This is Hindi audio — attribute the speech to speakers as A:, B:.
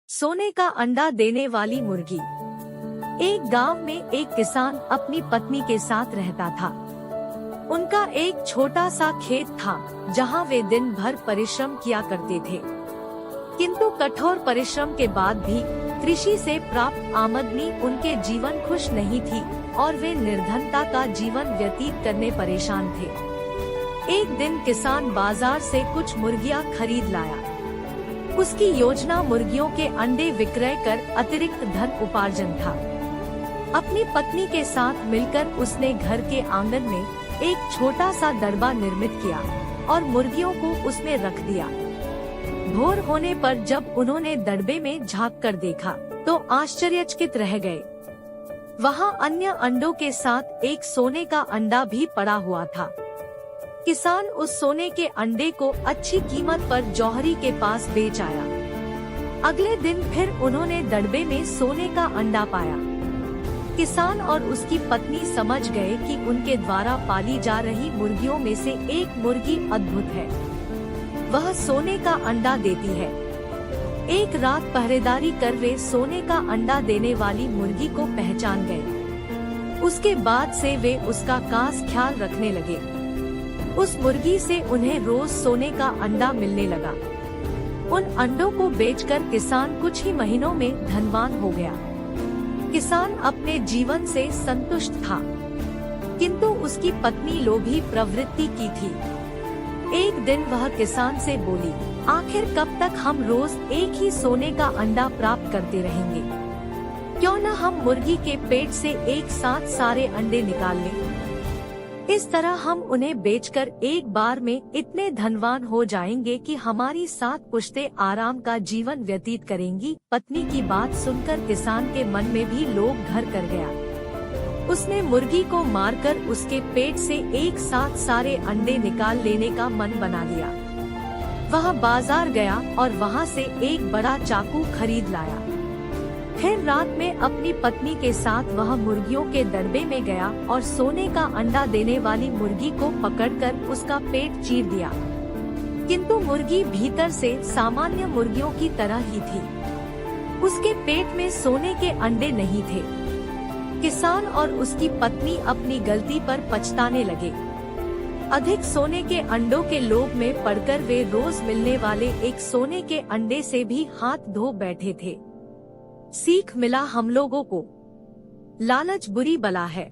A: सोने का अंडा देने वाली मुर्गी। एक गांव में एक किसान अपनी पत्नी के साथ रहता था। उनका एक छोटा सा खेत था जहां वे दिन भर परिश्रम किया करते थे, किंतु कठोर परिश्रम के बाद भी कृषि से प्राप्त आमदनी उनके जीवन खुश नहीं थी और वे निर्धनता का जीवन व्यतीत करने परेशान थे। एक दिन किसान बाजार से कुछ मुर्गियां खरीद लाया। उसकी योजना मुर्गियों के अंडे विक्रय कर अतिरिक्त धन उपार्जन था। अपनी पत्नी के साथ मिलकर उसने घर के आंगन में एक छोटा सा दड़बा निर्मित किया और मुर्गियों को उसमें रख दिया। भोर होने पर जब उन्होंने दड़बे में झांक कर देखा तो आश्चर्यचकित रह गए। वहाँ अन्य अंडों के साथ एक सोने का अंडा भी पड़ा हुआ था। किसान उस सोने के अंडे को अच्छी कीमत पर जौहरी के पास बेच आया। अगले दिन फिर उन्होंने दड़बे में सोने का अंडा पाया। किसान और उसकी पत्नी समझ गए कि उनके द्वारा पाली जा रही मुर्गियों में से एक मुर्गी अद्भुत है, वह सोने का अंडा देती है। एक रात पहरेदारी कर वे सोने का अंडा देने वाली मुर्गी को पहचान गए। उसके बाद से वे उसका खास ख्याल रखने लगे। उस मुर्गी से उन्हें रोज सोने का अंडा मिलने लगा। उन अंडों को बेचकर किसान कुछ ही महीनों में धनवान हो गया। किसान अपने जीवन से संतुष्ट था, किंतु उसकी पत्नी लोभी प्रवृत्ति की थी। एक दिन वह किसान से बोली, आखिर कब तक हम रोज एक ही सोने का अंडा प्राप्त करते रहेंगे? क्यों न हम मुर्गी के पेट से एक साथ सारे अंडे निकाल लें? इस तरह हम उन्हें बेचकर एक बार में इतने धनवान हो जाएंगे कि हमारी 7 पुश्तें आराम का जीवन व्यतीत करेंगी। पत्नी की बात सुनकर किसान के मन में भी लोभ घर कर गया। उसने मुर्गी को मारकर उसके पेट से एक साथ सारे अंडे निकाल लेने का मन बना लिया। वह बाजार गया और वहां से एक बड़ा चाकू खरीद लाया। फिर रात में अपनी पत्नी के साथ वह मुर्गियों के दड़बे में गया और सोने का अंडा देने वाली मुर्गी को पकड़कर उसका पेट चीर दिया, किंतु मुर्गी भीतर से सामान्य मुर्गियों की तरह ही थी। उसके पेट में सोने के अंडे नहीं थे। किसान और उसकी पत्नी अपनी गलती पर पछताने लगे। अधिक सोने के अंडों के लोभ में पड़कर वे रोज मिलने वाले एक सोने के अंडे से भी हाथ धो बैठे थे। सीख मिला हम लोगों को, लालच बुरी बला है।